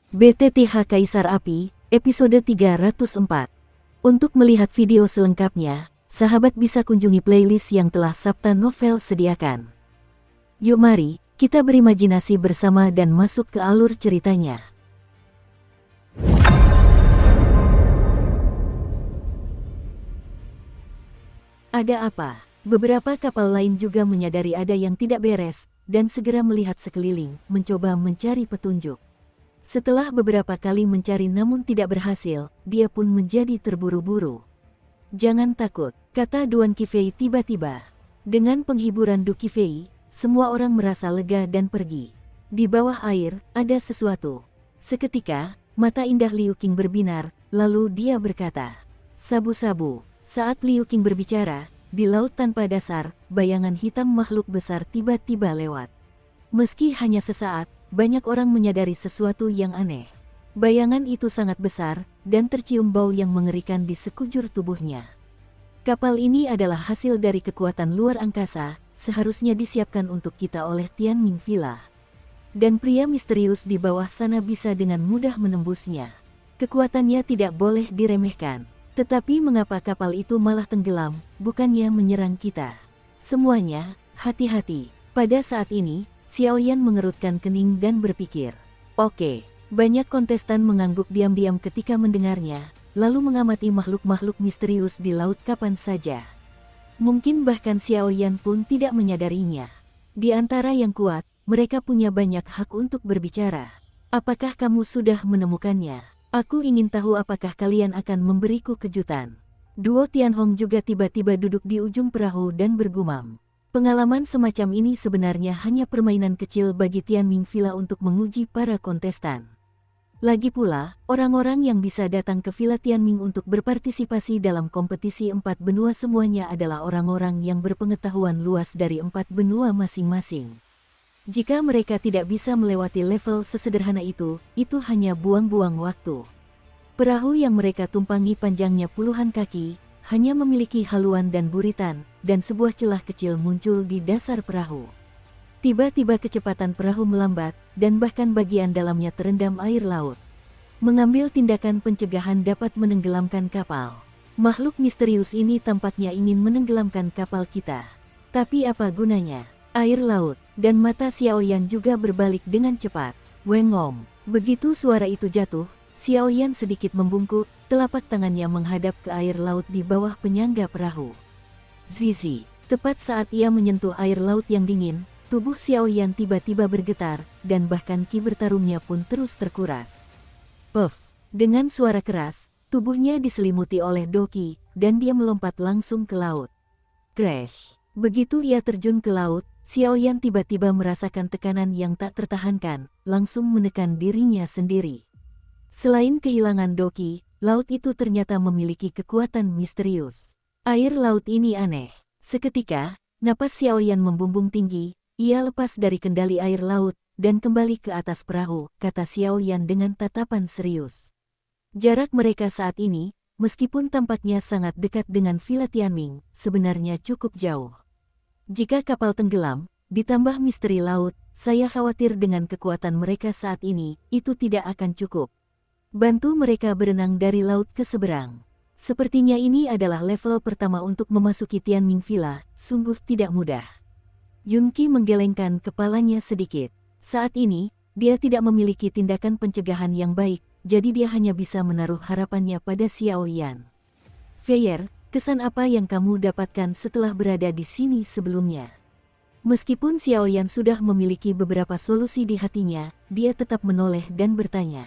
BTTH Kaisar Api, episode 304. Untuk melihat video selengkapnya, sahabat bisa kunjungi playlist yang telah Sabta Novel sediakan. Yuk mari, kita berimajinasi bersama dan masuk ke alur ceritanya. Ada apa? Beberapa kapal lain juga menyadari ada yang tidak beres, dan segera melihat sekeliling, mencoba mencari petunjuk. Setelah beberapa kali mencari namun tidak berhasil, dia pun menjadi terburu-buru. Jangan takut, kata Duan Qifei tiba-tiba. Dengan penghiburan Du Qifei, semua orang merasa lega dan pergi. Di bawah air, ada sesuatu. Seketika, mata indah Liu Qing berbinar, lalu dia berkata, "Sabu-sabu." Saat Liu Qing berbicara, di laut tanpa dasar, bayangan hitam makhluk besar tiba-tiba lewat. Meski hanya sesaat, banyak orang menyadari sesuatu yang aneh. Bayangan itu sangat besar, dan tercium bau yang mengerikan di sekujur tubuhnya. Kapal ini adalah hasil dari kekuatan luar angkasa, seharusnya disiapkan untuk kita oleh Tianming Villa. Dan pria misterius di bawah sana bisa dengan mudah menembusnya. Kekuatannya tidak boleh diremehkan. Tetapi mengapa kapal itu malah tenggelam, bukannya menyerang kita? Semuanya, hati-hati. Pada saat ini, Xiaoyan mengerutkan kening dan berpikir. Oke, banyak kontestan mengangguk diam-diam ketika mendengarnya, lalu mengamati makhluk-makhluk misterius di laut kapan saja. Mungkin bahkan Xiaoyan pun tidak menyadarinya. Di antara yang kuat, mereka punya banyak hak untuk berbicara. Apakah kamu sudah menemukannya? Aku ingin tahu apakah kalian akan memberiku kejutan. Duo Tianhong juga tiba-tiba duduk di ujung perahu dan bergumam. Pengalaman semacam ini sebenarnya hanya permainan kecil bagi Tianming Villa untuk menguji para kontestan. Lagi pula, orang-orang yang bisa datang ke Villa Tianming untuk berpartisipasi dalam kompetisi 4 benua semuanya adalah orang-orang yang berpengetahuan luas dari 4 benua masing-masing. Jika mereka tidak bisa melewati level sesederhana itu hanya buang-buang waktu. Perahu yang mereka tumpangi panjangnya puluhan kaki, hanya memiliki haluan dan buritan, dan sebuah celah kecil muncul di dasar perahu. Tiba-tiba kecepatan perahu melambat, dan bahkan bagian dalamnya terendam air laut. Mengambil tindakan pencegahan dapat menenggelamkan kapal. Makhluk misterius ini tampaknya ingin menenggelamkan kapal kita. Tapi apa gunanya? Air laut, dan mata Xiaoyan juga berbalik dengan cepat. Wengom. Begitu suara itu jatuh, Xiaoyan sedikit membungkuk, telapak tangannya menghadap ke air laut di bawah penyangga perahu. Zizi. Tepat saat ia menyentuh air laut yang dingin, tubuh Xiaoyan tiba-tiba bergetar, dan bahkan ki bertarungnya pun terus terkuras. Puff. Dengan suara keras, tubuhnya diselimuti oleh doki, dan dia melompat langsung ke laut. Crash. Begitu ia terjun ke laut, Xiaoyan tiba-tiba merasakan tekanan yang tak tertahankan, langsung menekan dirinya sendiri. Selain kehilangan doki, laut itu ternyata memiliki kekuatan misterius. Air laut ini aneh. Seketika, napas Xiaoyan membumbung tinggi, ia lepas dari kendali air laut, dan kembali ke atas perahu, kata Xiaoyan dengan tatapan serius. Jarak mereka saat ini, meskipun tampaknya sangat dekat dengan Villa Tianming, sebenarnya cukup jauh. Jika kapal tenggelam, ditambah misteri laut, saya khawatir dengan kekuatan mereka saat ini, itu tidak akan cukup. Bantu mereka berenang dari laut ke seberang. Sepertinya ini adalah level pertama untuk memasuki Tianming Villa, sungguh tidak mudah. Yunqi menggelengkan kepalanya sedikit. Saat ini, dia tidak memiliki tindakan pencegahan yang baik, jadi dia hanya bisa menaruh harapannya pada Xiaoyan. Feier, kesan apa yang kamu dapatkan setelah berada di sini sebelumnya? Meskipun Xiaoyan sudah memiliki beberapa solusi di hatinya, dia tetap menoleh dan bertanya.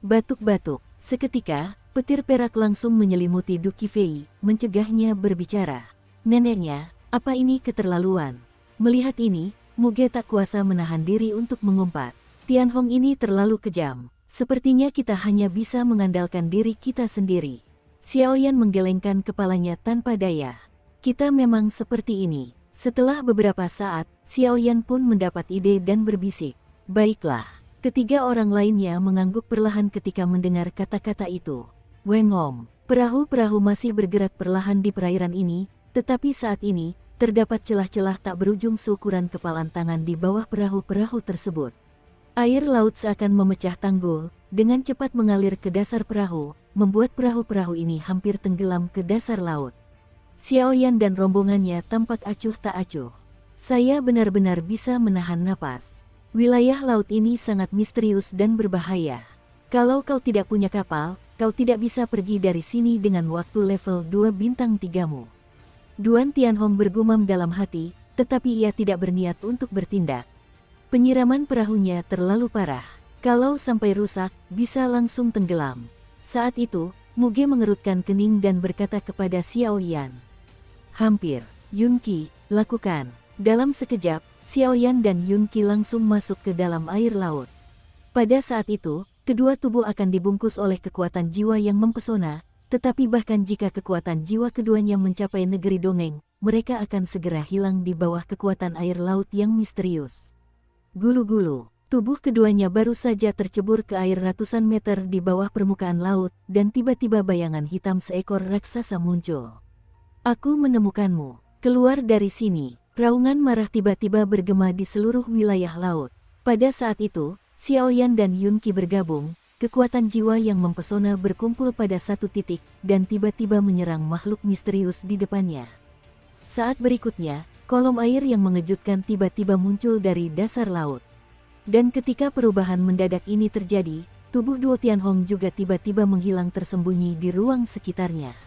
Batuk-batuk. Seketika, petir perak langsung menyelimuti Du Qifei, mencegahnya berbicara. Neneknya, apa ini keterlaluan? Melihat ini, Muge tak kuasa menahan diri untuk mengumpat. Tianhong ini terlalu kejam. Sepertinya kita hanya bisa mengandalkan diri kita sendiri. Xiaoyan menggelengkan kepalanya tanpa daya. Kita memang seperti ini. Setelah beberapa saat, Xiaoyan pun mendapat ide dan berbisik. Baiklah. Ketiga orang lainnya mengangguk perlahan ketika mendengar kata-kata itu. Wengom. Perahu-perahu masih bergerak perlahan di perairan ini, tetapi saat ini, terdapat celah-celah tak berujung seukuran kepalan tangan di bawah perahu-perahu tersebut. Air laut seakan memecah tanggul, dengan cepat mengalir ke dasar perahu, membuat perahu-perahu ini hampir tenggelam ke dasar laut. Xiaoyan dan rombongannya tampak acuh tak acuh. Saya benar-benar bisa menahan napas. Wilayah laut ini sangat misterius dan berbahaya. Kalau kau tidak punya kapal, kau tidak bisa pergi dari sini dengan waktu level 2 bintang 3-mu. Duan Tianhong bergumam dalam hati, tetapi ia tidak berniat untuk bertindak. Penyiraman perahunya terlalu parah. Kalau sampai rusak, bisa langsung tenggelam. Saat itu, Muge mengerutkan kening dan berkata kepada Xiaoyan. Hampir, Yunqi, lakukan. Dalam sekejap, Xiaoyan dan Yunqi langsung masuk ke dalam air laut. Pada saat itu, kedua tubuh akan dibungkus oleh kekuatan jiwa yang mempesona, tetapi bahkan jika kekuatan jiwa keduanya mencapai negeri dongeng, mereka akan segera hilang di bawah kekuatan air laut yang misterius. Gulu-gulu. Tubuh keduanya baru saja tercebur ke air ratusan meter di bawah permukaan laut, dan tiba-tiba bayangan hitam seekor raksasa muncul. Aku menemukanmu. Keluar dari sini. Raungan marah tiba-tiba bergema di seluruh wilayah laut. Pada saat itu, Xiaoyan dan Yunqi bergabung, kekuatan jiwa yang mempesona berkumpul pada satu titik, dan tiba-tiba menyerang makhluk misterius di depannya. Saat berikutnya, kolom air yang mengejutkan tiba-tiba muncul dari dasar laut. Dan ketika perubahan mendadak ini terjadi, tubuh Duo Tianhong juga tiba-tiba menghilang tersembunyi di ruang sekitarnya.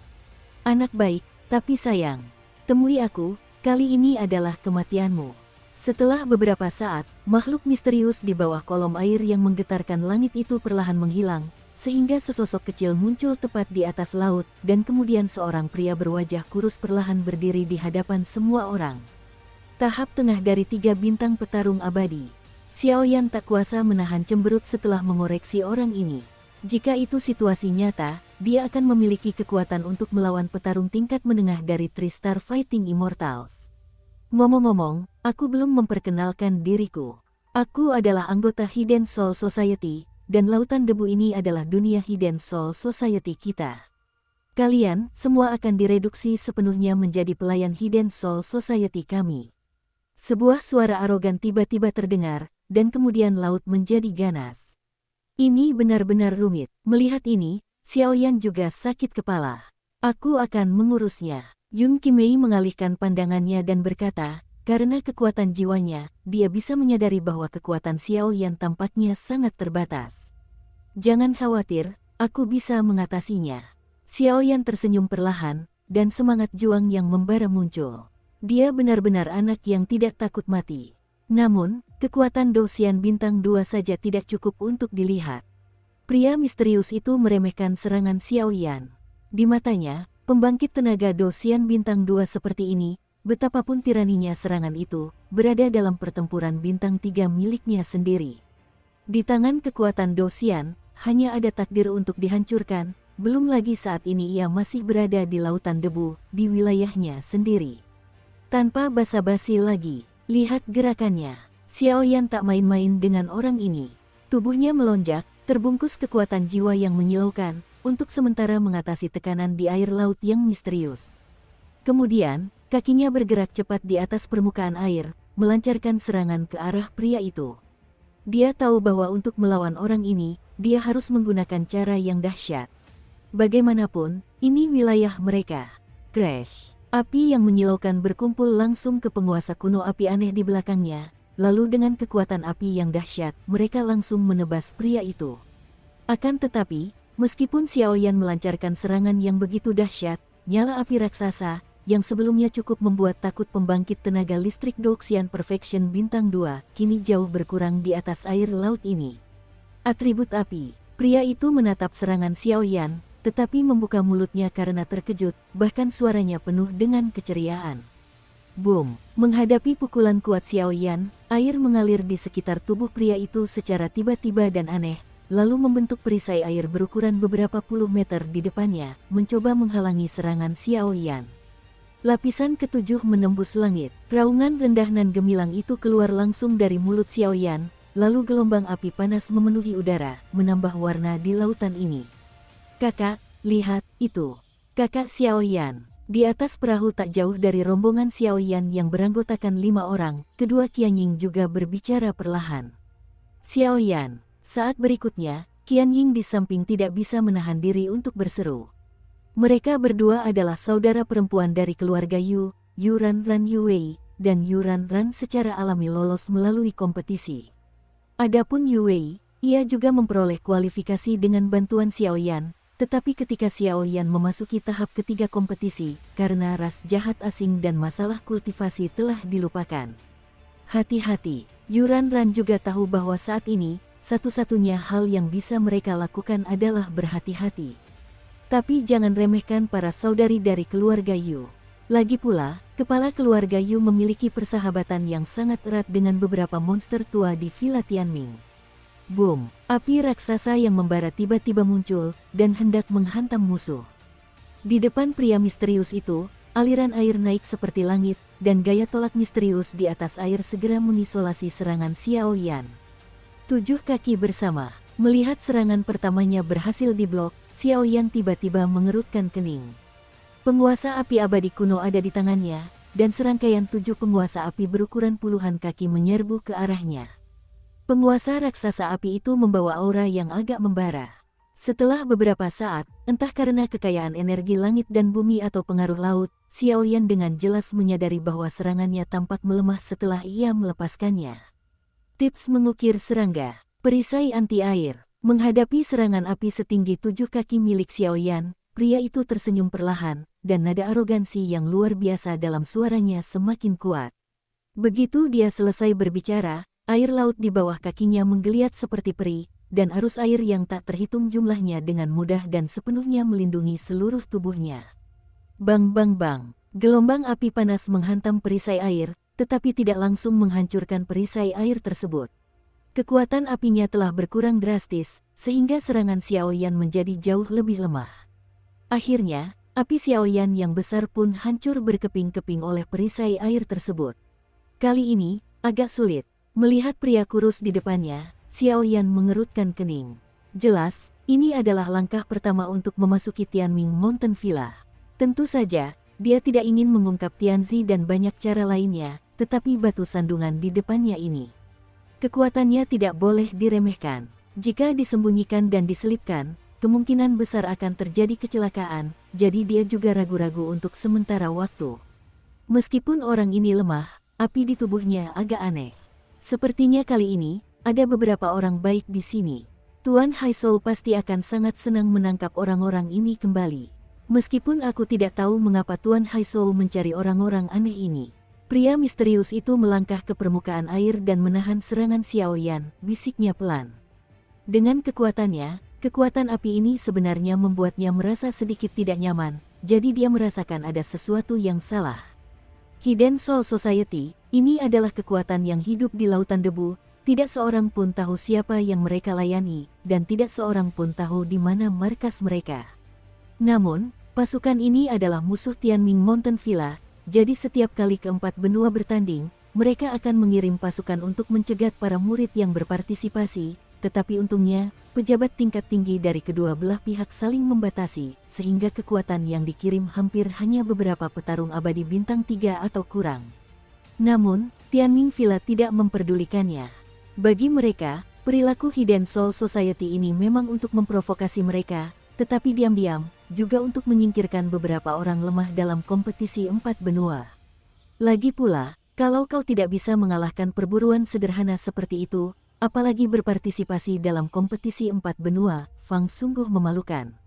Anak baik, tapi sayang. Temui aku, kali ini adalah kematianmu. Setelah beberapa saat, makhluk misterius di bawah kolom air yang menggetarkan langit itu perlahan menghilang, sehingga sesosok kecil muncul tepat di atas laut, dan kemudian seorang pria berwajah kurus perlahan berdiri di hadapan semua orang. Tahap tengah dari 3 bintang petarung abadi. Xiaoyan tak kuasa menahan cemberut setelah mengoreksi orang ini. Jika itu situasi nyata, dia akan memiliki kekuatan untuk melawan petarung tingkat menengah dari Tristar Fighting Immortals. Ngomong-ngomong, aku belum memperkenalkan diriku. Aku adalah anggota Hidden Soul Society, dan lautan debu ini adalah dunia Hidden Soul Society kita. Kalian semua akan direduksi sepenuhnya menjadi pelayan Hidden Soul Society kami. Sebuah suara arogan tiba-tiba terdengar, dan kemudian laut menjadi ganas. Ini benar-benar rumit. Melihat ini, Xiaoyan juga sakit kepala. Aku akan mengurusnya. Yunqi Mei mengalihkan pandangannya dan berkata, karena kekuatan jiwanya, dia bisa menyadari bahwa kekuatan Xiaoyan tampaknya sangat terbatas. Jangan khawatir, aku bisa mengatasinya. Xiaoyan tersenyum perlahan, dan semangat juang yang membara muncul. Dia benar-benar anak yang tidak takut mati. Namun, kekuatan Dosian bintang 2 saja tidak cukup untuk dilihat. Pria misterius itu meremehkan serangan Xiaoyan. Di matanya, pembangkit tenaga Dosian bintang 2 seperti ini, betapapun tiraninya serangan itu, berada dalam pertempuran bintang 3 miliknya sendiri. Di tangan kekuatan Dosian, hanya ada takdir untuk dihancurkan, belum lagi saat ini ia masih berada di lautan debu, di wilayahnya sendiri. Tanpa basa-basi lagi, lihat gerakannya. Xiaoyan tak main-main dengan orang ini. Tubuhnya melonjak, terbungkus kekuatan jiwa yang menyilaukan, untuk sementara mengatasi tekanan di air laut yang misterius. Kemudian, kakinya bergerak cepat di atas permukaan air, melancarkan serangan ke arah pria itu. Dia tahu bahwa untuk melawan orang ini, dia harus menggunakan cara yang dahsyat. Bagaimanapun, ini wilayah mereka. Crash! Api yang menyilaukan berkumpul langsung ke penguasa kuno api aneh di belakangnya, lalu dengan kekuatan api yang dahsyat, mereka langsung menebas pria itu. Akan tetapi, meskipun Xiaoyan melancarkan serangan yang begitu dahsyat, nyala api raksasa, yang sebelumnya cukup membuat takut pembangkit tenaga listrik Doxian Perfection bintang 2, kini jauh berkurang di atas air laut ini. Atribut api, pria itu menatap serangan Xiaoyan, tetapi membuka mulutnya karena terkejut, bahkan suaranya penuh dengan keceriaan. Boom! Menghadapi pukulan kuat Xiaoyan, air mengalir di sekitar tubuh pria itu secara tiba-tiba dan aneh, lalu membentuk perisai air berukuran beberapa puluh meter di depannya, mencoba menghalangi serangan Xiaoyan. Lapisan ketujuh menembus langit, raungan rendah nan gemilang itu keluar langsung dari mulut Xiaoyan, lalu gelombang api panas memenuhi udara, menambah warna di lautan ini. Kakak, lihat, itu. Kakak Xiaoyan. Di atas perahu tak jauh dari rombongan Xiaoyan yang beranggotakan 5 orang, kedua Qianying juga berbicara perlahan. Xiao Yan. Saat berikutnya, Qian Ying di samping tidak bisa menahan diri untuk berseru. Mereka berdua adalah saudara perempuan dari keluarga Yu, Yu Ranran Yuwei, dan Yu Ranran secara alami lolos melalui kompetisi. Adapun Yuwei, ia juga memperoleh kualifikasi dengan bantuan Xiao Yan, tetapi ketika Xiao Yan memasuki tahap ketiga kompetisi, karena ras jahat asing dan masalah kultivasi telah dilupakan. Hati-hati, Yu Ranran juga tahu bahwa saat ini, satu-satunya hal yang bisa mereka lakukan adalah berhati-hati. Tapi jangan remehkan para saudari dari keluarga Yu. Lagi pula, kepala keluarga Yu memiliki persahabatan yang sangat erat dengan beberapa monster tua di Villa Tianming. Boom! Api raksasa yang membara tiba-tiba muncul dan hendak menghantam musuh. Di depan pria misterius itu, aliran air naik seperti langit, dan gaya tolak misterius di atas air segera mengisolasi serangan Xiao Yan. 7 kaki bersama. Melihat serangan pertamanya berhasil diblok, Xiao Yan tiba-tiba mengerutkan kening. Penguasa api abadi kuno ada di tangannya, dan serangkaian 7 penguasa api berukuran puluhan kaki menyerbu ke arahnya. Penguasa raksasa api itu membawa aura yang agak membara. Setelah beberapa saat, entah karena kekayaan energi langit dan bumi atau pengaruh laut, Xiao Yan dengan jelas menyadari bahwa serangannya tampak melemah setelah ia melepaskannya. Tips mengukir serangga, perisai anti air. Menghadapi serangan api setinggi 7 kaki milik Xiao Yan, pria itu tersenyum perlahan, dan nada arogansi yang luar biasa dalam suaranya semakin kuat. Begitu dia selesai berbicara, air laut di bawah kakinya menggeliat seperti peri, dan arus air yang tak terhitung jumlahnya dengan mudah dan sepenuhnya melindungi seluruh tubuhnya. Bang bang bang, gelombang api panas menghantam perisai air, tetapi tidak langsung menghancurkan perisai air tersebut. Kekuatan apinya telah berkurang drastis, sehingga serangan Xiao Yan menjadi jauh lebih lemah. Akhirnya, api Xiao Yan yang besar pun hancur berkeping-keping oleh perisai air tersebut. Kali ini, agak sulit. Melihat pria kurus di depannya, Xiao Yan mengerutkan kening. Jelas, ini adalah langkah pertama untuk memasuki Tianming Mountain Villa. Tentu saja, dia tidak ingin mengungkap Tianzi dan banyak cara lainnya, tetapi batu sandungan di depannya ini. Kekuatannya tidak boleh diremehkan. Jika disembunyikan dan diselipkan, kemungkinan besar akan terjadi kecelakaan, jadi dia juga ragu-ragu untuk sementara waktu. Meskipun orang ini lemah, api di tubuhnya agak aneh. Sepertinya kali ini, ada beberapa orang baik di sini. Tuan Haishou pasti akan sangat senang menangkap orang-orang ini kembali. Meskipun aku tidak tahu mengapa Tuan Haishou mencari orang-orang aneh ini. Pria misterius itu melangkah ke permukaan air dan menahan serangan Xiao Yan, bisiknya pelan. Dengan kekuatannya, kekuatan api ini sebenarnya membuatnya merasa sedikit tidak nyaman, jadi dia merasakan ada sesuatu yang salah. Hidden Soul Society, ini adalah kekuatan yang hidup di lautan debu. Tidak seorang pun tahu siapa yang mereka layani, dan tidak seorang pun tahu di mana markas mereka. Namun, pasukan ini adalah musuh Tianming Mountain Villa, jadi setiap kali keempat benua bertanding, mereka akan mengirim pasukan untuk mencegat para murid yang berpartisipasi, tetapi untungnya, pejabat tingkat tinggi dari kedua belah pihak saling membatasi, sehingga kekuatan yang dikirim hampir hanya beberapa petarung abadi bintang 3 atau kurang. Namun, Tianming Villa tidak memperdulikannya. Bagi mereka, perilaku Hidden Soul Society ini memang untuk memprovokasi mereka, tetapi diam-diam, juga untuk menyingkirkan beberapa orang lemah dalam kompetisi 4 benua. Lagi pula, kalau kau tidak bisa mengalahkan perburuan sederhana seperti itu, apalagi berpartisipasi dalam kompetisi 4 benua, Fang sungguh memalukan.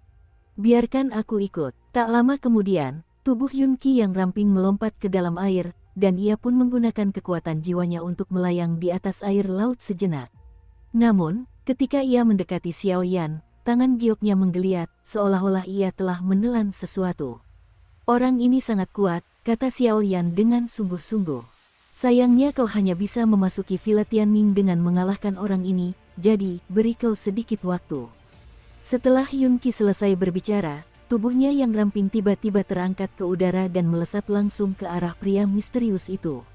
Biarkan aku ikut. Tak lama kemudian, tubuh Yun Qi yang ramping melompat ke dalam air, dan ia pun menggunakan kekuatan jiwanya untuk melayang di atas air laut sejenak. Namun, ketika ia mendekati Xiao Yan, tangan gioknya menggeliat, seolah-olah ia telah menelan sesuatu. Orang ini sangat kuat, kata Xiao Yan dengan sungguh-sungguh. Sayangnya kau hanya bisa memasuki Villa Tianming dengan mengalahkan orang ini, jadi beri kau sedikit waktu. Setelah Yun Qi selesai berbicara, tubuhnya yang ramping tiba-tiba terangkat ke udara dan melesat langsung ke arah pria misterius itu.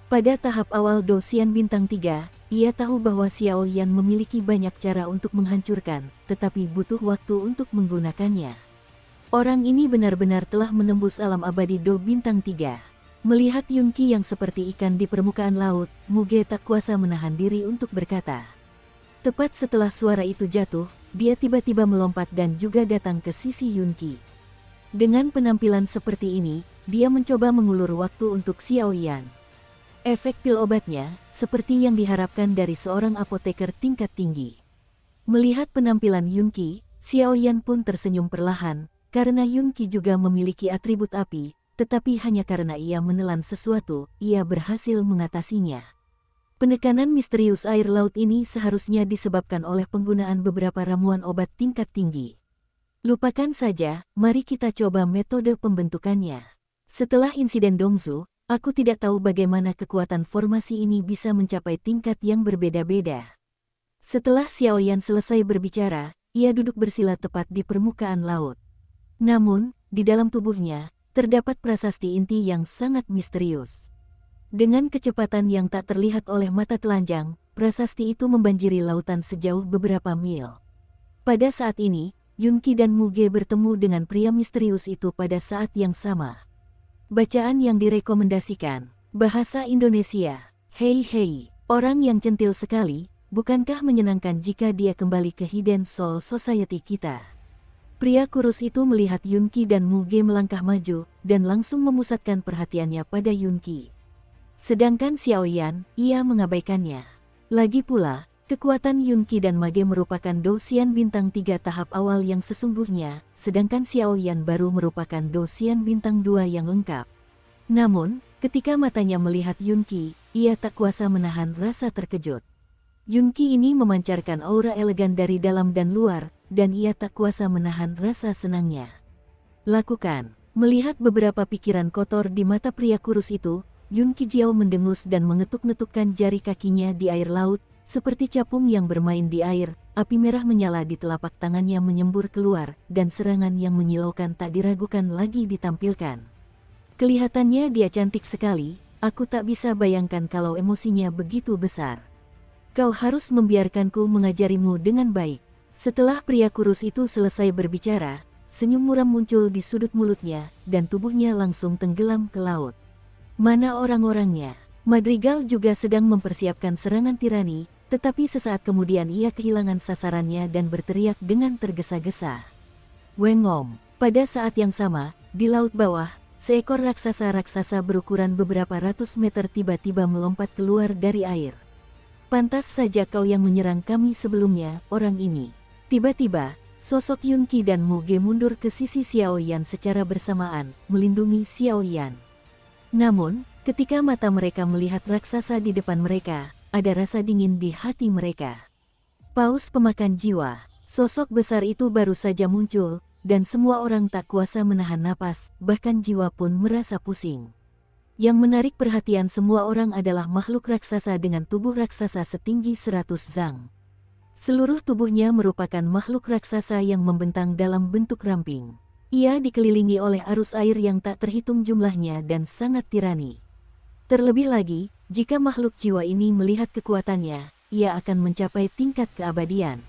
Pada tahap awal Dosian Bintang 3, ia tahu bahwa Xiao Yan memiliki banyak cara untuk menghancurkan, tetapi butuh waktu untuk menggunakannya. Orang ini benar-benar telah menembus alam abadi Do Bintang 3. Melihat Yun Qi yang seperti ikan di permukaan laut, Muge tak kuasa menahan diri untuk berkata, Tepat setelah suara itu jatuh, dia tiba-tiba melompat dan juga datang ke sisi Yunqi. Dengan penampilan seperti ini, dia mencoba mengulur waktu untuk Xiaoyan. Efek pil obatnya, seperti yang diharapkan dari seorang apoteker tingkat tinggi. Melihat penampilan Yunqi, Xiaoyan pun tersenyum perlahan, karena Yunqi juga memiliki atribut api, tetapi hanya karena ia menelan sesuatu, ia berhasil mengatasinya. Penekanan misterius air laut ini seharusnya disebabkan oleh penggunaan beberapa ramuan obat tingkat tinggi. Lupakan saja, mari kita coba metode pembentukannya. Setelah insiden Dongzu, aku tidak tahu bagaimana kekuatan formasi ini bisa mencapai tingkat yang berbeda-beda. Setelah Xiaoyan selesai berbicara, ia duduk bersila tepat di permukaan laut. Namun, di dalam tubuhnya, terdapat prasasti inti yang sangat misterius. Dengan kecepatan yang tak terlihat oleh mata telanjang, prasasti itu membanjiri lautan sejauh beberapa mil. Pada saat ini, Yunqi dan Muge bertemu dengan pria misterius itu pada saat yang sama. Bacaan yang direkomendasikan, bahasa Indonesia. Hei hei, orang yang centil sekali, bukankah menyenangkan jika dia kembali ke Hidden Soul Society kita? Pria kurus itu melihat Yunqi dan Muge melangkah maju, dan langsung memusatkan perhatiannya pada Yunqi. Sedangkan Xiaoyan, ia mengabaikannya. Lagi pula, kekuatan Yunqi dan Mage merupakan Douxian bintang 3 tahap awal yang sesungguhnya, sedangkan Xiaoyan baru merupakan Douxian bintang 2 yang lengkap. Namun, ketika matanya melihat Yunqi, ia tak kuasa menahan rasa terkejut. Yunqi ini memancarkan aura elegan dari dalam dan luar, dan ia tak kuasa menahan rasa senangnya. Lakukan. Melihat beberapa pikiran kotor di mata pria kurus itu, Yunqi Jiao mendengus dan mengetuk-ngetukkan jari kakinya di air laut, seperti capung yang bermain di air. Api merah menyala di telapak tangannya menyembur keluar, dan serangan yang menyilaukan tak diragukan lagi ditampilkan. Kelihatannya dia cantik sekali, aku tak bisa bayangkan kalau emosinya begitu besar. Kau harus membiarkanku mengajarimu dengan baik. Setelah pria kurus itu selesai berbicara, senyum muram muncul di sudut mulutnya, dan tubuhnya langsung tenggelam ke laut. Mana orang-orangnya? Madrigal juga sedang mempersiapkan serangan tirani, tetapi sesaat kemudian ia kehilangan sasarannya dan berteriak dengan tergesa-gesa. Wengom. Pada saat yang sama, di laut bawah, seekor raksasa-raksasa berukuran beberapa ratus meter tiba-tiba melompat keluar dari air. Pantas saja kau yang menyerang kami sebelumnya, orang ini. Tiba-tiba, sosok Yunqi dan Muge mundur ke sisi Xiaoyan secara bersamaan, melindungi Xiaoyan. Namun, ketika mata mereka melihat raksasa di depan mereka, ada rasa dingin di hati mereka. Paus pemakan jiwa, sosok besar itu baru saja muncul, dan semua orang tak kuasa menahan napas, bahkan jiwa pun merasa pusing. Yang menarik perhatian semua orang adalah makhluk raksasa dengan tubuh raksasa setinggi 100 zang. Seluruh tubuhnya merupakan makhluk raksasa yang membentang dalam bentuk ramping. Ia dikelilingi oleh arus air yang tak terhitung jumlahnya dan sangat tirani. Terlebih lagi, jika makhluk jiwa ini melihat kekuatannya, ia akan mencapai tingkat keabadian.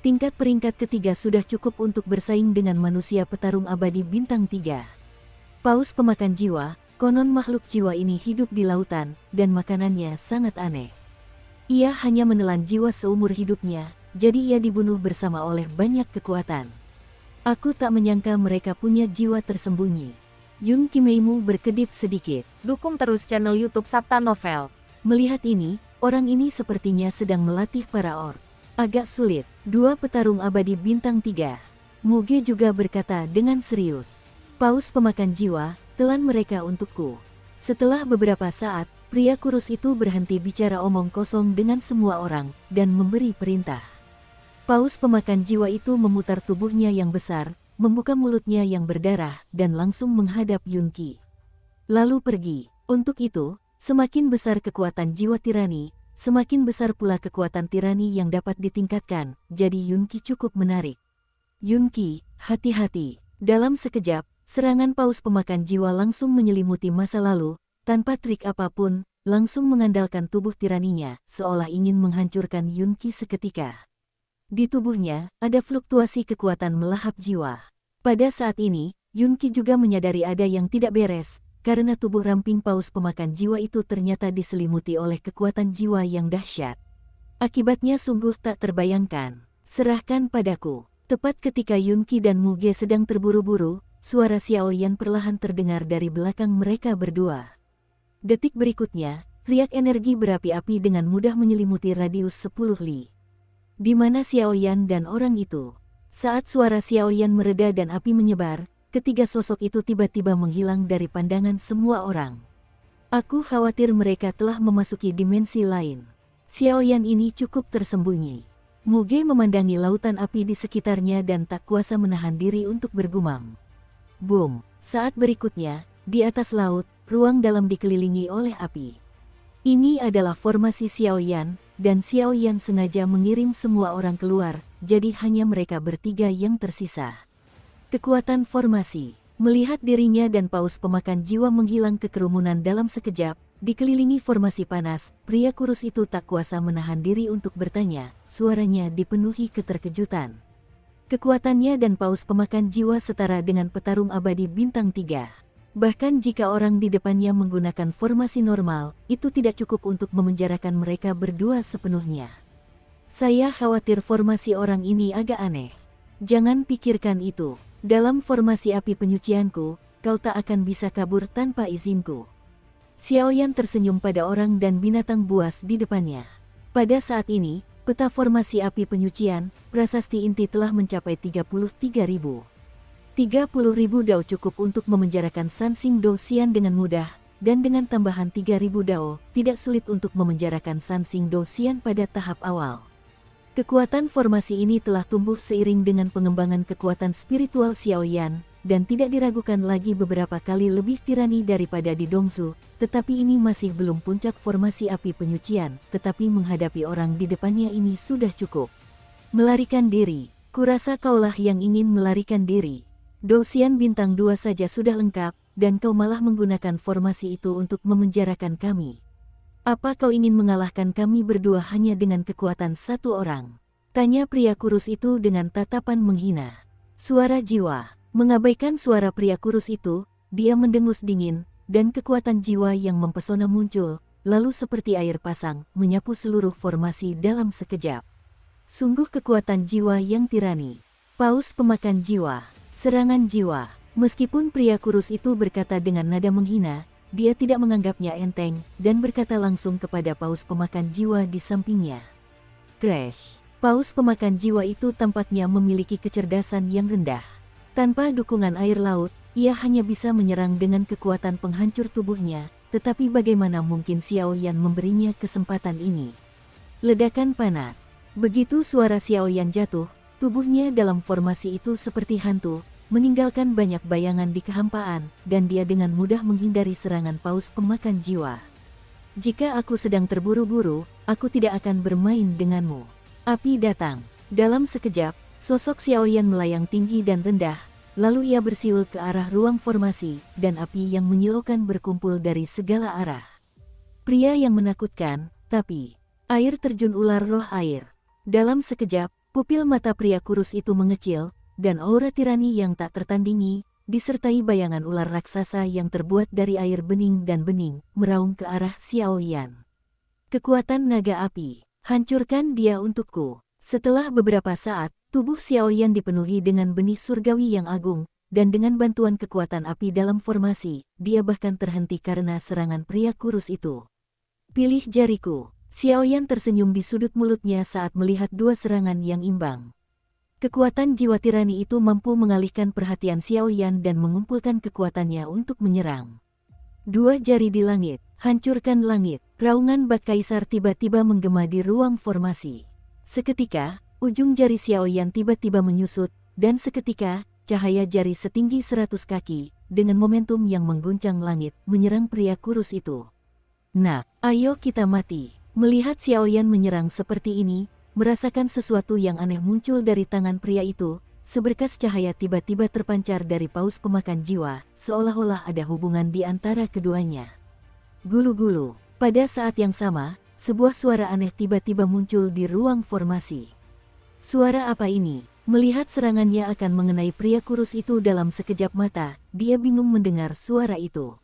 Tingkat peringkat ketiga sudah cukup untuk bersaing dengan manusia petarung abadi bintang 3. Paus pemakan jiwa, konon makhluk jiwa ini hidup di lautan, dan makanannya sangat aneh. Ia hanya menelan jiwa seumur hidupnya, jadi ia dibunuh bersama oleh banyak kekuatan. Aku tak menyangka mereka punya jiwa tersembunyi. Yunqi Meimu berkedip sedikit. Dukung terus channel YouTube Sabta Novel. Melihat ini, orang ini sepertinya sedang melatih para orc. Agak sulit. 2 petarung abadi bintang 3. Muge juga berkata dengan serius. Paus pemakan jiwa, telan mereka untukku. Setelah beberapa saat, pria kurus itu berhenti bicara omong kosong dengan semua orang, dan memberi perintah. Paus pemakan jiwa itu memutar tubuhnya yang besar, membuka mulutnya yang berdarah, dan langsung menghadap Yunqi. Lalu pergi. Untuk itu, semakin besar kekuatan jiwa tirani, semakin besar pula kekuatan tirani yang dapat ditingkatkan, jadi Yunqi cukup menarik. Yunqi, hati-hati. Dalam sekejap, serangan paus pemakan jiwa langsung menyelimuti masa lalu, tanpa trik apapun, langsung mengandalkan tubuh tiraninya, seolah ingin menghancurkan Yunqi seketika. Di tubuhnya, ada fluktuasi kekuatan melahap jiwa. Pada saat ini, Yunqi juga menyadari ada yang tidak beres, karena tubuh ramping paus pemakan jiwa itu ternyata diselimuti oleh kekuatan jiwa yang dahsyat. Akibatnya sungguh tak terbayangkan. Serahkan padaku. Tepat ketika Yunqi dan Muge sedang terburu-buru, suara Xiaoyan perlahan terdengar dari belakang mereka berdua. Detik berikutnya, riak energi berapi-api dengan mudah menyelimuti radius 10 li. Di mana Xiaoyan dan orang itu? Saat suara Xiaoyan mereda dan api menyebar, ketiga sosok itu tiba-tiba menghilang dari pandangan semua orang. Aku khawatir mereka telah memasuki dimensi lain. Xiaoyan ini cukup tersembunyi. Muge memandangi lautan api di sekitarnya dan tak kuasa menahan diri untuk bergumam. Boom! Saat berikutnya, di atas laut, ruang dalam dikelilingi oleh api. Ini adalah formasi Xiaoyan, dan Xiaoyan sengaja mengirim semua orang keluar, jadi hanya mereka bertiga yang tersisa. Kekuatan formasi. Melihat dirinya dan paus pemakan jiwa menghilang ke kerumunan dalam sekejap, dikelilingi formasi panas, pria kurus itu tak kuasa menahan diri untuk bertanya, suaranya dipenuhi keterkejutan. Kekuatannya dan paus pemakan jiwa setara dengan petarung abadi bintang 3. Bahkan jika orang di depannya menggunakan formasi normal, itu tidak cukup untuk memenjarakan mereka berdua sepenuhnya. Saya khawatir formasi orang ini agak aneh. Jangan pikirkan itu. Dalam formasi api penyucianku, kau tak akan bisa kabur tanpa izinku. Xiaoyan tersenyum pada orang dan binatang buas di depannya. Pada saat ini, peta formasi api penyucian, prasasti inti telah mencapai 33.000. 30.000 dao cukup untuk memenjarakan Sansing Dao Xian dengan mudah, dan dengan tambahan 3.000 dao, tidak sulit untuk memenjarakan Sansing Dao Xian pada tahap awal. Kekuatan formasi ini telah tumbuh seiring dengan pengembangan kekuatan spiritual Xiaoyan, dan tidak diragukan lagi beberapa kali lebih tirani daripada di Dongsu, tetapi ini masih belum puncak formasi api penyucian, tetapi menghadapi orang di depannya ini sudah cukup. Melarikan diri, kurasa kaulah yang ingin melarikan diri. Dao Xian bintang 2 saja sudah lengkap, dan kau malah menggunakan formasi itu untuk memenjarakan kami. Apa kau ingin mengalahkan kami berdua hanya dengan kekuatan satu orang? Tanya pria kurus itu dengan tatapan menghina. Suara jiwa. Mengabaikan suara pria kurus itu, dia mendengus dingin, dan kekuatan jiwa yang mempesona muncul, lalu seperti air pasang, menyapu seluruh formasi dalam sekejap. Sungguh kekuatan jiwa yang tirani. Paus pemakan jiwa. Serangan jiwa. Meskipun pria kurus itu berkata dengan nada menghina, dia tidak menganggapnya enteng, dan berkata langsung kepada paus pemakan jiwa di sampingnya. Crash! Paus pemakan jiwa itu tampaknya memiliki kecerdasan yang rendah. Tanpa dukungan air laut, ia hanya bisa menyerang dengan kekuatan penghancur tubuhnya, tetapi bagaimana mungkin Xiaoyan memberinya kesempatan ini? Ledakan panas. Begitu suara Xiaoyan jatuh, tubuhnya dalam formasi itu seperti hantu, meninggalkan banyak bayangan di kehampaan, dan dia dengan mudah menghindari serangan paus pemakan jiwa. Jika aku sedang terburu-buru, aku tidak akan bermain denganmu. Api datang. Dalam sekejap, sosok Xiaoyan melayang tinggi dan rendah, lalu ia bersiul ke arah ruang formasi, dan api yang menyilaukan berkumpul dari segala arah. Pria yang menakutkan, tapi air terjun ular roh air. Dalam sekejap, pupil mata pria kurus itu mengecil, dan aura tirani yang tak tertandingi, disertai bayangan ular raksasa yang terbuat dari air bening dan bening, meraung ke arah Xiaoyan. Kekuatan naga api, hancurkan dia untukku. Setelah beberapa saat, tubuh Xiaoyan dipenuhi dengan benih surgawi yang agung, dan dengan bantuan kekuatan api dalam formasi, dia bahkan terhenti karena serangan pria kurus itu. Pilih jariku. Xiaoyan tersenyum di sudut mulutnya saat melihat dua serangan yang imbang. Kekuatan jiwa tirani itu mampu mengalihkan perhatian Xiaoyan dan mengumpulkan kekuatannya untuk menyerang. Dua jari di langit, hancurkan langit. Raungan bat kaisar tiba-tiba menggema di ruang formasi. Seketika, ujung jari Xiaoyan tiba-tiba menyusut, dan seketika, cahaya jari setinggi 100 kaki, dengan momentum yang mengguncang langit, menyerang pria kurus itu. Nak, ayo kita mati. Melihat Xiaoyan menyerang seperti ini, merasakan sesuatu yang aneh muncul dari tangan pria itu, seberkas cahaya tiba-tiba terpancar dari paus pemakan jiwa, seolah-olah ada hubungan di antara keduanya. Gulu-gulu. Pada saat yang sama, sebuah suara aneh tiba-tiba muncul di ruang formasi. Suara apa ini? Melihat serangannya akan mengenai pria kurus itu dalam sekejap mata, dia bingung mendengar suara itu.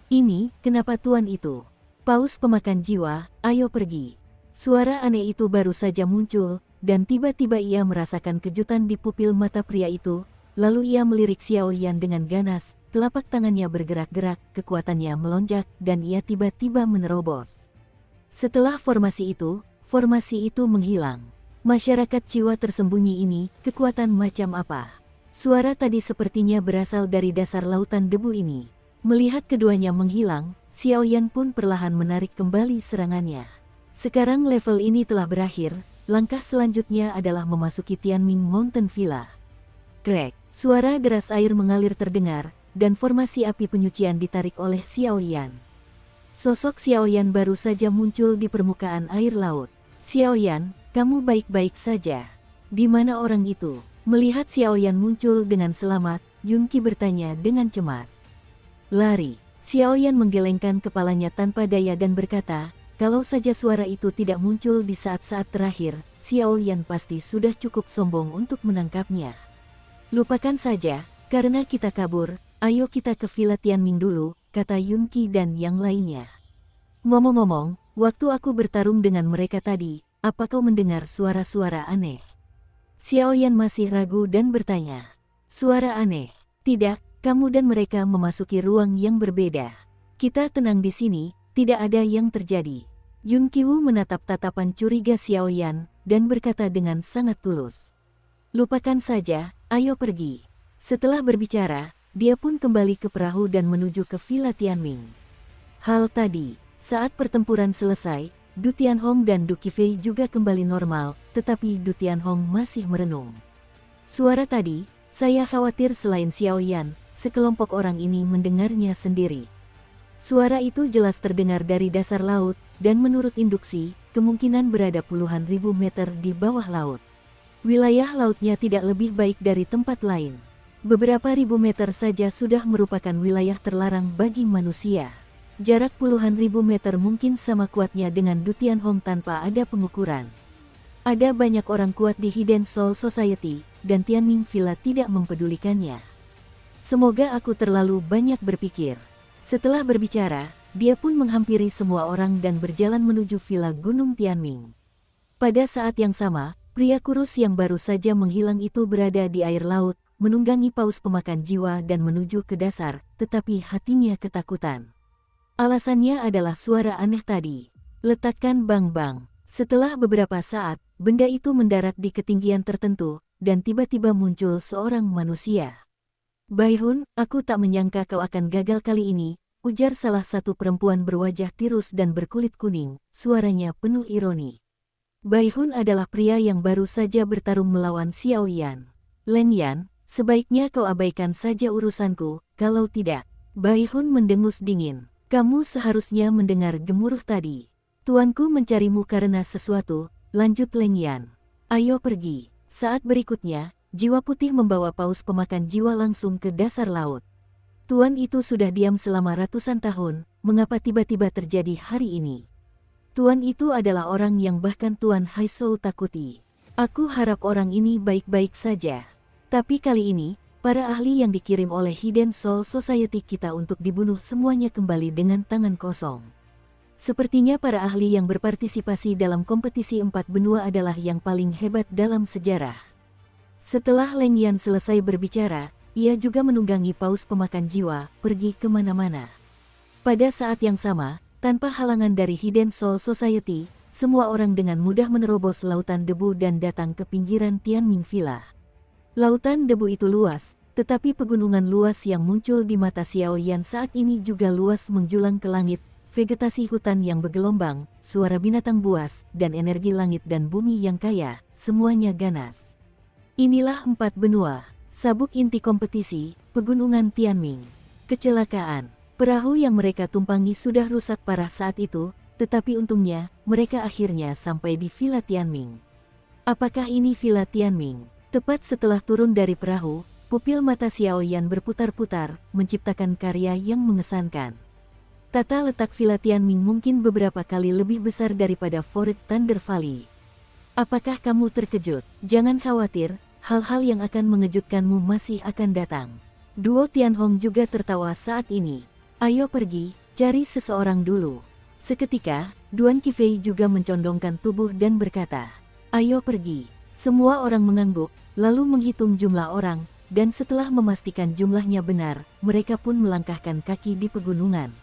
Ini, kenapa tuan itu? Paus pemakan jiwa, ayo pergi. Suara aneh itu baru saja muncul, dan tiba-tiba ia merasakan kejutan di pupil mata pria itu, lalu ia melirik Xiao Yan dengan ganas, telapak tangannya bergerak-gerak, kekuatannya melonjak, dan ia tiba-tiba menerobos. Setelah formasi itu menghilang. Masyarakat jiwa tersembunyi ini, kekuatan macam apa? Suara tadi sepertinya berasal dari dasar lautan debu ini. Melihat keduanya menghilang, Xiao Yan pun perlahan menarik kembali serangannya. Sekarang level ini telah berakhir, langkah selanjutnya adalah memasuki Tianming Mountain Villa. Krek, suara deras air mengalir terdengar, dan formasi api penyucian ditarik oleh Xiao Yan. Sosok Xiao Yan baru saja muncul di permukaan air laut. Xiao Yan, kamu baik-baik saja? Di mana orang itu? Melihat Xiao Yan muncul dengan selamat, Yunqi bertanya dengan cemas. Lari. Xiao Yan menggelengkan kepalanya tanpa daya dan berkata, kalau saja suara itu tidak muncul di saat-saat terakhir, Xiao Yan pasti sudah cukup sombong untuk menangkapnya. Lupakan saja, karena kita kabur, ayo kita ke Villa Tianming dulu, kata Yunqi dan yang lainnya. Ngomong-ngomong, waktu aku bertarung dengan mereka tadi, apa kau mendengar suara-suara aneh? Xiao Yan masih ragu dan bertanya. Suara aneh? Tidak, kamu dan mereka memasuki ruang yang berbeda. Kita tenang di sini. Tidak ada yang terjadi. Yunqi Wu menatap tatapan curiga Xiao Yan, dan berkata dengan sangat tulus. Lupakan saja, ayo pergi. Setelah berbicara, dia pun kembali ke perahu dan menuju ke Villa Tianming. Hal tadi, saat pertempuran selesai, Du Tianhong dan Du Qifei juga kembali normal, tetapi Du Tianhong masih merenung. Suara tadi, saya khawatir selain Xiao Yan, sekelompok orang ini mendengarnya sendiri. Suara itu jelas terdengar dari dasar laut, dan menurut induksi, kemungkinan berada puluhan ribu meter di bawah laut. Wilayah lautnya tidak lebih baik dari tempat lain. Beberapa ribu meter saja sudah merupakan wilayah terlarang bagi manusia. Jarak puluhan ribu meter mungkin sama kuatnya dengan Du Tianhong tanpa ada pengukuran. Ada banyak orang kuat di Hidden Soul Society, dan Tianming Villa tidak mempedulikannya. Semoga aku terlalu banyak berpikir. Setelah berbicara, dia pun menghampiri semua orang dan berjalan menuju Villa Gunung Tianming. Pada saat yang sama, pria kurus yang baru saja menghilang itu berada di air laut, menunggangi paus pemakan jiwa dan menuju ke dasar, tetapi hatinya ketakutan. Alasannya adalah suara aneh tadi. Letakkan bang-bang. Setelah beberapa saat, benda itu mendarat di ketinggian tertentu, dan tiba-tiba muncul seorang manusia. Baihun, aku tak menyangka kau akan gagal kali ini, ujar salah satu perempuan berwajah tirus dan berkulit kuning, suaranya penuh ironi. Baihun adalah pria yang baru saja bertarung melawan Xiao Yan. Leng Yan, sebaiknya kau abaikan saja urusanku, kalau tidak. Baihun mendengus dingin. Kamu seharusnya mendengar gemuruh tadi. Tuanku mencarimu karena sesuatu, lanjut Leng Yan. Ayo pergi. Saat berikutnya, jiwa putih membawa paus pemakan jiwa langsung ke dasar laut. Tuan itu sudah diam selama ratusan tahun, mengapa tiba-tiba terjadi hari ini? Tuan itu adalah orang yang bahkan Tuan Haishou takuti. Aku harap orang ini baik-baik saja. Tapi kali ini, para ahli yang dikirim oleh Hidden Soul Society kita untuk dibunuh semuanya kembali dengan tangan kosong. Sepertinya para ahli yang berpartisipasi dalam kompetisi 4 benua adalah yang paling hebat dalam sejarah. Setelah Leng Yan selesai berbicara, ia juga menunggangi paus pemakan jiwa, pergi kemana-mana. Pada saat yang sama, tanpa halangan dari Hidden Soul Society, semua orang dengan mudah menerobos lautan debu dan datang ke pinggiran Tianming Villa. Lautan debu itu luas, tetapi pegunungan luas yang muncul di mata Xiao Yan saat ini juga luas menjulang ke langit, vegetasi hutan yang bergelombang, suara binatang buas, dan energi langit dan bumi yang kaya, semuanya ganas. Inilah 4 benua, sabuk inti kompetisi, pegunungan Tianming. Kecelakaan, perahu yang mereka tumpangi sudah rusak parah saat itu, tetapi untungnya, mereka akhirnya sampai di Villa Tianming. Apakah ini Villa Tianming? Tepat setelah turun dari perahu, pupil mata Xiao Yan berputar-putar, menciptakan karya yang mengesankan. Tata letak Villa Tianming mungkin beberapa kali lebih besar daripada Forest Thunder Valley. Apakah kamu terkejut? Jangan khawatir, hal-hal yang akan mengejutkanmu masih akan datang. Duo Tianhong juga tertawa saat ini. Ayo pergi, cari seseorang dulu. Seketika, Duan Qifei juga mencondongkan tubuh dan berkata, "Ayo pergi." Semua orang mengangguk, lalu menghitung jumlah orang, dan setelah memastikan jumlahnya benar, mereka pun melangkahkan kaki di pegunungan.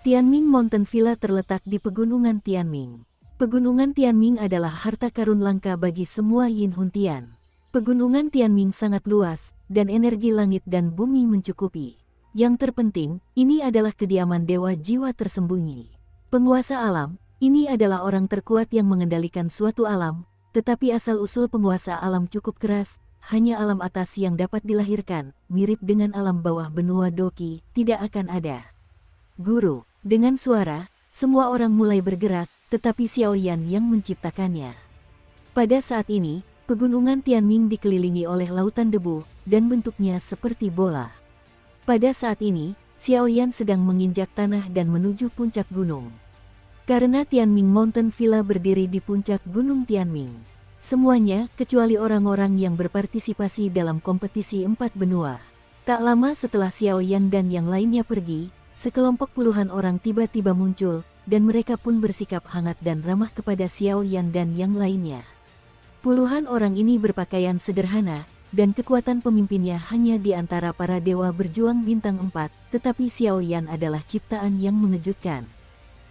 Tianming Mountain Villa terletak di pegunungan Tianming. Pegunungan Tianming adalah harta karun langka bagi semua Yin Huntian. Pegunungan Tianming sangat luas, dan energi langit dan bumi mencukupi. Yang terpenting, ini adalah kediaman dewa jiwa tersembunyi. Penguasa alam, ini adalah orang terkuat yang mengendalikan suatu alam, tetapi asal-usul penguasa alam cukup keras, hanya alam atas yang dapat dilahirkan, mirip dengan alam bawah benua Doki, tidak akan ada. Guru, dengan suara, semua orang mulai bergerak, tetapi Xiaoyan yang menciptakannya. Pada saat ini, pegunungan Tianming dikelilingi oleh lautan debu, dan bentuknya seperti bola. Pada saat ini, Xiaoyan sedang menginjak tanah dan menuju puncak gunung. Karena Tianming Mountain Villa berdiri di puncak Gunung Tianming, semuanya kecuali orang-orang yang berpartisipasi dalam kompetisi 4 benua. Tak lama setelah Xiaoyan dan yang lainnya pergi, sekelompok puluhan orang tiba-tiba muncul, dan mereka pun bersikap hangat dan ramah kepada Xiaoyan dan yang lainnya. Puluhan orang ini berpakaian sederhana, dan kekuatan pemimpinnya hanya di antara para dewa berjuang bintang 4, tetapi Xiaoyan adalah ciptaan yang mengejutkan.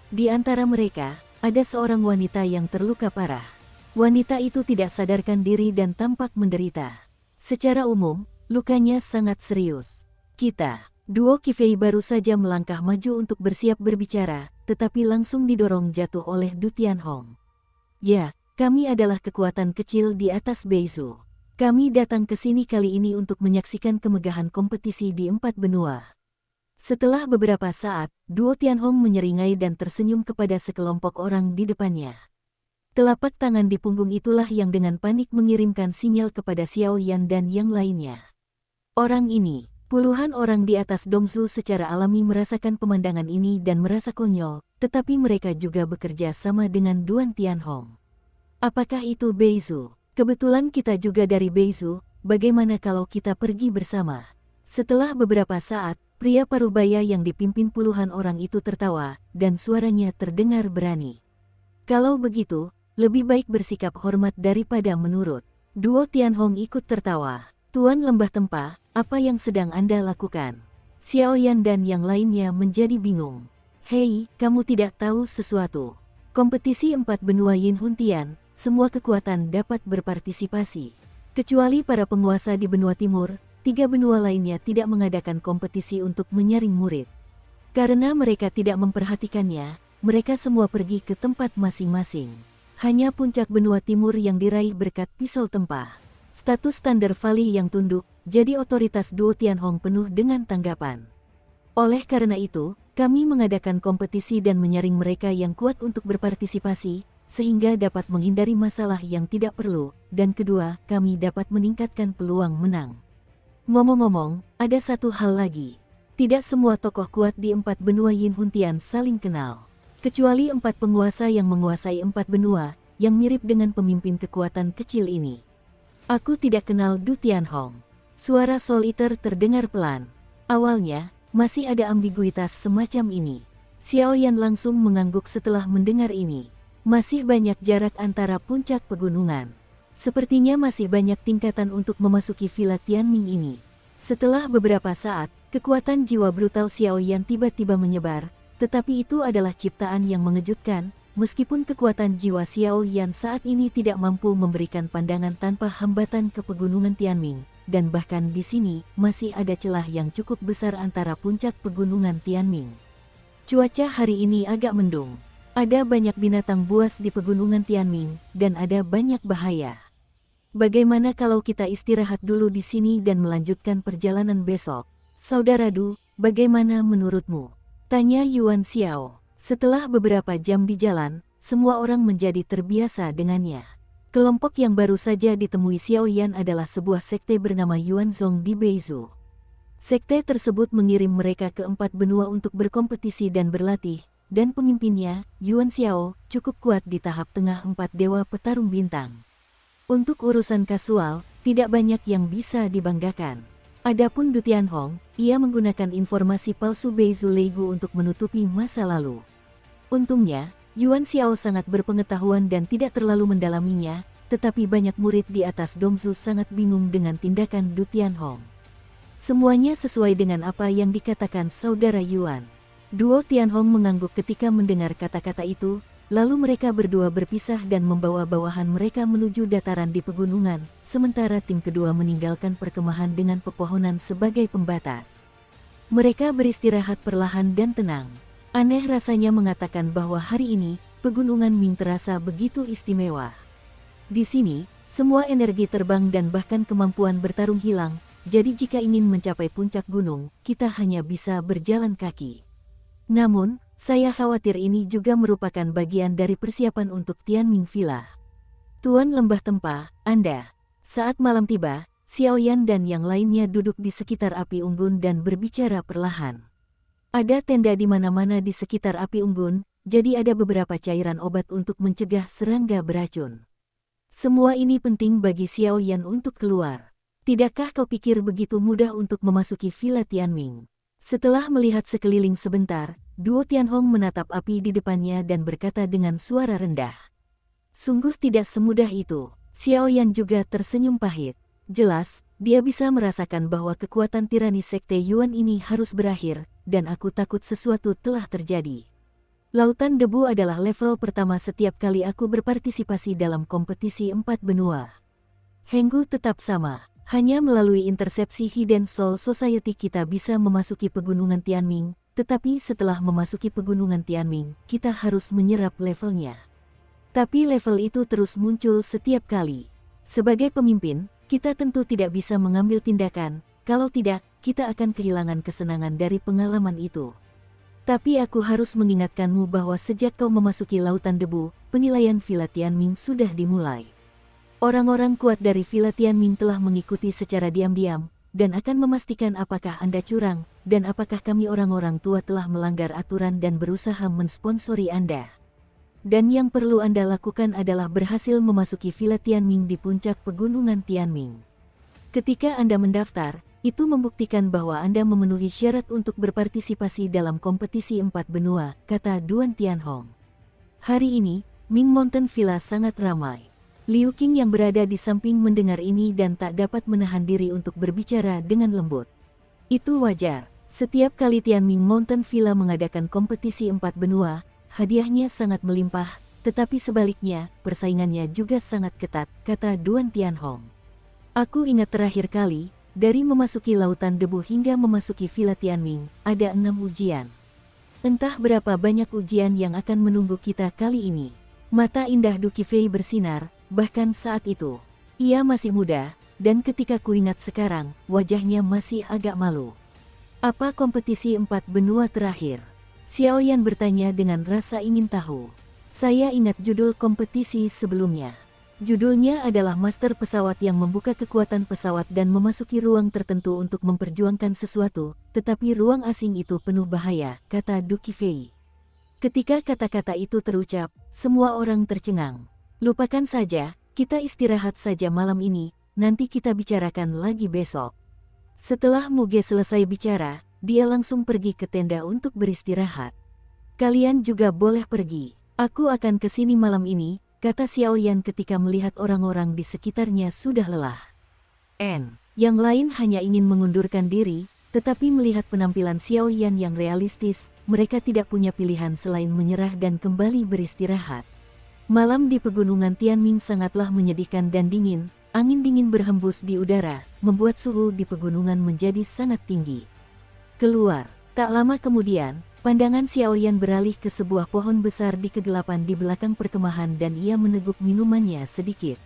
Di antara mereka, ada seorang wanita yang terluka parah. Wanita itu tidak sadarkan diri dan tampak menderita. Secara umum, lukanya sangat serius. Duo Qifei baru saja melangkah maju untuk bersiap berbicara, tetapi langsung didorong jatuh oleh Du Tianhong. "Ya, kami adalah kekuatan kecil di atas Beizu. Kami datang ke sini kali ini untuk menyaksikan kemegahan kompetisi di 4 benua." Setelah beberapa saat, Duo Tianhong menyeringai dan tersenyum kepada sekelompok orang di depannya. Telapak tangan di punggung itulah yang dengan panik mengirimkan sinyal kepada Xiaoyan dan yang lainnya. Orang ini, puluhan orang di atas Dongzu secara alami merasakan pemandangan ini dan merasa konyol, tetapi mereka juga bekerja sama dengan Duan Tianhong. "Apakah itu Beizu? Kebetulan kita juga dari Beizu, bagaimana kalau kita pergi bersama?" Setelah beberapa saat, pria parubaya yang dipimpin puluhan orang itu tertawa, dan suaranya terdengar berani. "Kalau begitu, lebih baik bersikap hormat daripada menurut." Duo Tianhong ikut tertawa. "Tuan Lembah Tempah, apa yang sedang Anda lakukan?" Xiaoyan dan yang lainnya menjadi bingung. "Hei, kamu tidak tahu sesuatu. Kompetisi 4 benua Yin Huntian, semua kekuatan dapat berpartisipasi. Kecuali para penguasa di benua timur, 3 benua lainnya tidak mengadakan kompetisi untuk menyaring murid. Karena mereka tidak memperhatikannya, mereka semua pergi ke tempat masing-masing. Hanya puncak benua timur yang diraih berkat pisau tempah. Status standar Vali yang tunduk, jadi otoritas Duo Tianhong penuh dengan tanggapan. Oleh karena itu, kami mengadakan kompetisi dan menyaring mereka yang kuat untuk berpartisipasi, sehingga dapat menghindari masalah yang tidak perlu, dan kedua, kami dapat meningkatkan peluang menang. Ngomong-ngomong, ada satu hal lagi. Tidak semua tokoh kuat di 4 benua Yin Huntian saling kenal. Kecuali 4 penguasa yang menguasai 4 benua, yang mirip dengan pemimpin kekuatan kecil ini. "Aku tidak kenal Du Tianhong." Suara Soul Eater terdengar pelan. Awalnya, masih ada ambiguitas semacam ini. Xiaoyan langsung mengangguk setelah mendengar ini. Masih banyak jarak antara puncak pegunungan. Sepertinya masih banyak tingkatan untuk memasuki Villa Tianming ini. Setelah beberapa saat, kekuatan jiwa brutal Xiaoyan tiba-tiba menyebar, tetapi itu adalah ciptaan yang mengejutkan, meskipun kekuatan jiwa Xiaoyan saat ini tidak mampu memberikan pandangan tanpa hambatan ke pegunungan Tianming, dan bahkan di sini masih ada celah yang cukup besar antara puncak pegunungan Tianming. Cuaca hari ini agak mendung. Ada banyak binatang buas di pegunungan Tianming, dan ada banyak bahaya. Bagaimana kalau kita istirahat dulu di sini dan melanjutkan perjalanan besok? Saudara Du, bagaimana menurutmu? Tanya Yuan Xiao. Setelah beberapa jam di jalan, semua orang menjadi terbiasa dengannya. Kelompok yang baru saja ditemui Xiaoyan adalah sebuah sekte bernama Yuanzong di Beizu. Sekte tersebut mengirim mereka ke 4 benua untuk berkompetisi dan berlatih, dan pemimpinnya, Yuan Xiao, cukup kuat di tahap tengah 4 dewa petarung bintang. Untuk urusan kasual, tidak banyak yang bisa dibanggakan. Adapun Du Tianhong, ia menggunakan informasi palsu Beizu Leigu untuk menutupi masa lalu. Untungnya, Yuan Xiao sangat berpengetahuan dan tidak terlalu mendalaminya, tetapi banyak murid di atas Dongzu sangat bingung dengan tindakan Du Tianhong. Semuanya sesuai dengan apa yang dikatakan saudara Yuan. Duo Tianhong mengangguk ketika mendengar kata-kata itu, lalu mereka berdua berpisah dan membawa bawahan mereka menuju dataran di pegunungan, sementara tim kedua meninggalkan perkemahan dengan pepohonan sebagai pembatas. Mereka beristirahat perlahan dan tenang. Aneh rasanya mengatakan bahwa hari ini, pegunungan Ming terasa begitu istimewa. Di sini, semua energi terbang dan bahkan kemampuan bertarung hilang, jadi jika ingin mencapai puncak gunung, kita hanya bisa berjalan kaki. Namun, saya khawatir ini juga merupakan bagian dari persiapan untuk Tianming Villa. Tuan Lembah Tempa, Anda. Saat malam tiba, Xiaoyan dan yang lainnya duduk di sekitar api unggun dan berbicara perlahan. Ada tenda di mana-mana di sekitar api unggun, jadi ada beberapa cairan obat untuk mencegah serangga beracun. Semua ini penting bagi Xiaoyan untuk keluar. Tidakkah kau pikir begitu mudah untuk memasuki Villa Tianming? Setelah melihat sekeliling sebentar, Duo Tianhong menatap api di depannya dan berkata dengan suara rendah. Sungguh tidak semudah itu. Xiaoyan juga tersenyum pahit. Jelas, dia bisa merasakan bahwa kekuatan tirani Sekte Yuan ini harus berakhir, dan aku takut sesuatu telah terjadi. Lautan Debu adalah level pertama setiap kali aku berpartisipasi dalam kompetisi 4 benua. Henggu tetap sama, hanya melalui intersepsi Hidden Soul Society kita bisa memasuki pegunungan Tianming, tetapi setelah memasuki pegunungan Tianming, kita harus menyerap levelnya. Tapi level itu terus muncul setiap kali. Sebagai pemimpin, kita tentu tidak bisa mengambil tindakan, kalau tidak, kita akan kehilangan kesenangan dari pengalaman itu. Tapi aku harus mengingatkanmu bahwa sejak kau memasuki Lautan Debu, penilaian Villa Tianming sudah dimulai. Orang-orang kuat dari Villa Tianming telah mengikuti secara diam-diam, dan akan memastikan apakah Anda curang, dan apakah kami orang-orang tua telah melanggar aturan dan berusaha mensponsori Anda. Dan yang perlu Anda lakukan adalah berhasil memasuki Villa Tianming di puncak pegunungan Tianming. Ketika Anda mendaftar, itu membuktikan bahwa Anda memenuhi syarat untuk berpartisipasi dalam kompetisi 4 benua, kata Duan Tianhong. Hari ini, Ming Mountain Villa sangat ramai. Liu Qing yang berada di samping mendengar ini dan tak dapat menahan diri untuk berbicara dengan lembut. Itu wajar, setiap kali Tianming Mountain Villa mengadakan kompetisi 4 benua, hadiahnya sangat melimpah, tetapi sebaliknya, persaingannya juga sangat ketat, kata Duan Tianhong. Aku ingat terakhir kali, dari memasuki Lautan Debu hingga memasuki Villa Tianming, ada 6 ujian. Entah berapa banyak ujian yang akan menunggu kita kali ini. Mata indah Du Qifei bersinar, bahkan saat itu, ia masih muda, dan ketika kuingat sekarang, wajahnya masih agak malu. Apa kompetisi 4 benua terakhir? Xiaoyan bertanya dengan rasa ingin tahu. Saya ingat judul kompetisi sebelumnya. Judulnya adalah Master Pesawat yang membuka kekuatan pesawat dan memasuki ruang tertentu untuk memperjuangkan sesuatu, tetapi ruang asing itu penuh bahaya, kata Du Qifei. Ketika kata-kata itu terucap, semua orang tercengang. Lupakan saja, kita istirahat saja malam ini, nanti kita bicarakan lagi besok. Setelah Muge selesai bicara, dia langsung pergi ke tenda untuk beristirahat. Kalian juga boleh pergi. Aku akan ke sini malam ini, kata Xiaoyan ketika melihat orang-orang di sekitarnya sudah lelah. Yang lain hanya ingin mengundurkan diri, tetapi melihat penampilan Xiaoyan yang realistis, mereka tidak punya pilihan selain menyerah dan kembali beristirahat. Malam di pegunungan Tianming sangatlah menyedihkan dan dingin, angin dingin berhembus di udara, membuat suhu di pegunungan menjadi sangat tinggi. Keluar. Tak lama kemudian, pandangan Xiaoyan beralih ke sebuah pohon besar di kegelapan di belakang perkemahan dan ia meneguk minumannya sedikit.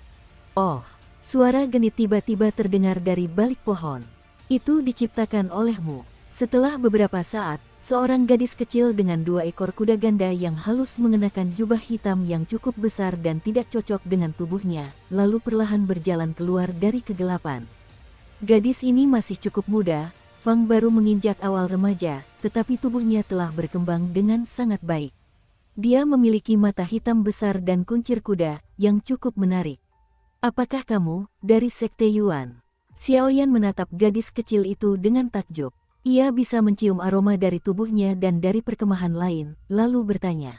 Oh, suara genit tiba-tiba terdengar dari balik pohon. Itu diciptakan olehmu. Setelah beberapa saat, seorang gadis kecil dengan 2 ekor kuda ganda yang halus mengenakan jubah hitam yang cukup besar dan tidak cocok dengan tubuhnya, lalu perlahan berjalan keluar dari kegelapan. Gadis ini masih cukup muda, Fang baru menginjak awal remaja, tetapi tubuhnya telah berkembang dengan sangat baik. Dia memiliki mata hitam besar dan kuncir kuda yang cukup menarik. Apakah kamu dari Sekte Yuan? Xiaoyan menatap gadis kecil itu dengan takjub. Ia bisa mencium aroma dari tubuhnya dan dari perkemahan lain, lalu bertanya.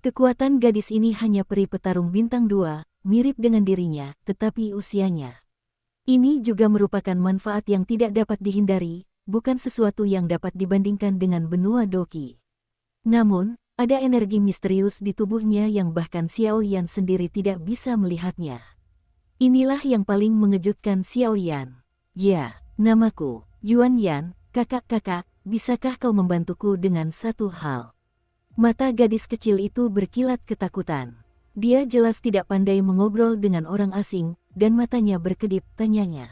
Kekuatan gadis ini hanya peri petarung bintang 2, mirip dengan dirinya, tetapi usianya. Ini juga merupakan manfaat yang tidak dapat dihindari, bukan sesuatu yang dapat dibandingkan dengan benua Doki. Namun, ada energi misterius di tubuhnya yang bahkan Xiao Yan sendiri tidak bisa melihatnya. Inilah yang paling mengejutkan Xiao Yan. Ya, namaku, Yuan Yan, kakak-kakak, bisakah kau membantuku dengan satu hal? Mata gadis kecil itu berkilat ketakutan. Dia jelas tidak pandai mengobrol dengan orang asing, dan matanya berkedip, tanyanya.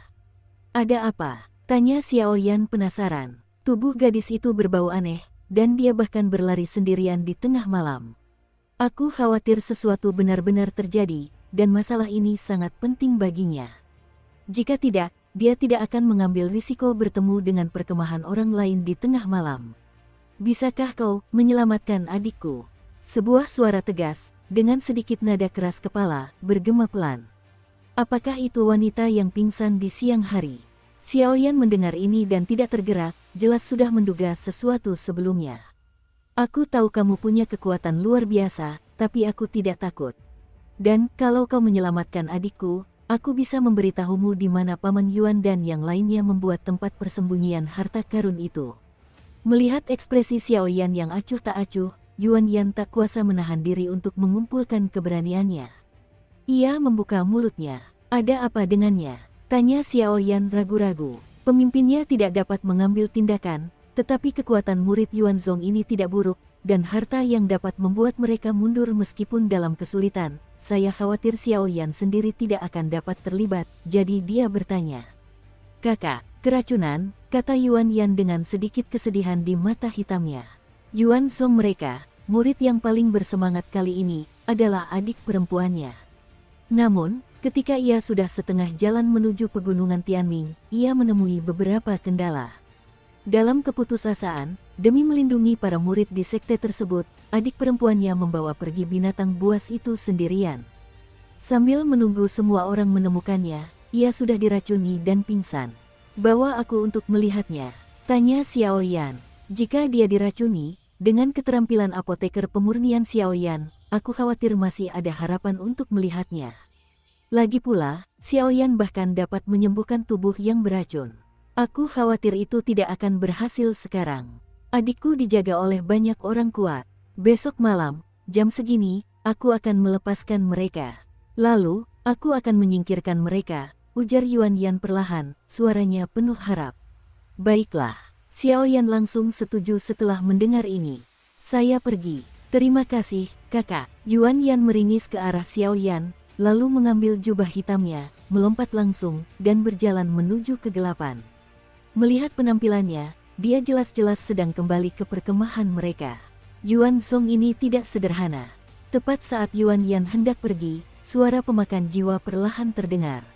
Ada apa? Tanya Xiao Yan penasaran. Tubuh gadis itu berbau aneh, dan dia bahkan berlari sendirian di tengah malam. Aku khawatir sesuatu benar-benar terjadi, dan masalah ini sangat penting baginya. Jika tidak, dia tidak akan mengambil risiko bertemu dengan perkemahan orang lain di tengah malam. Bisakah kau menyelamatkan adikku? Sebuah suara tegas, dengan sedikit nada keras kepala, bergema pelan. Apakah itu wanita yang pingsan di siang hari? Xiao Yan mendengar ini dan tidak tergerak, jelas sudah menduga sesuatu sebelumnya. Aku tahu kamu punya kekuatan luar biasa, tapi aku tidak takut. Dan kalau kau menyelamatkan adikku, aku bisa memberitahumu di mana Paman Yuan dan yang lainnya membuat tempat persembunyian harta karun itu. Melihat ekspresi Xiao Yan yang acuh tak acuh, Yuan Yan tak kuasa menahan diri untuk mengumpulkan keberaniannya. Ia membuka mulutnya. Ada apa dengannya? Tanya Xiao Yan ragu-ragu. Pemimpinnya tidak dapat mengambil tindakan, tetapi kekuatan murid Yuan Zong ini tidak buruk, dan harta yang dapat membuat mereka mundur meskipun dalam kesulitan. Saya khawatir Xiao Yan sendiri tidak akan dapat terlibat, jadi dia bertanya. Kakak, keracunan, kata Yuan Yan dengan sedikit kesedihan di mata hitamnya. Yuan Zong mereka, murid yang paling bersemangat kali ini, adalah adik perempuannya. Namun, ketika ia sudah setengah jalan menuju pegunungan Tianming, ia menemui beberapa kendala. Dalam keputusasaan, demi melindungi para murid di sekte tersebut, adik perempuannya membawa pergi binatang buas itu sendirian. Sambil menunggu semua orang menemukannya, ia sudah diracuni dan pingsan. Bawa aku untuk melihatnya, tanya Xiao Yan. Jika dia diracuni, dengan keterampilan apoteker pemurnian Xiao Yan, aku khawatir masih ada harapan untuk melihatnya. Lagi pula, Xiao Yan bahkan dapat menyembuhkan tubuh yang beracun. Aku khawatir itu tidak akan berhasil sekarang. Adikku dijaga oleh banyak orang kuat. Besok malam, jam segini, aku akan melepaskan mereka. Lalu, aku akan menyingkirkan mereka, ujar Yuan Yan perlahan, suaranya penuh harap. Baiklah, Xiao Yan langsung setuju setelah mendengar ini. Saya pergi. Terima kasih, kakak. Yuan Yan meringis ke arah Xiao Yan, lalu mengambil jubah hitamnya, melompat langsung, dan berjalan menuju kegelapan. Melihat penampilannya, dia jelas-jelas sedang kembali ke perkemahan mereka. Yuan Zong ini tidak sederhana. Tepat saat Yuan Yan hendak pergi, suara pemakan jiwa perlahan terdengar.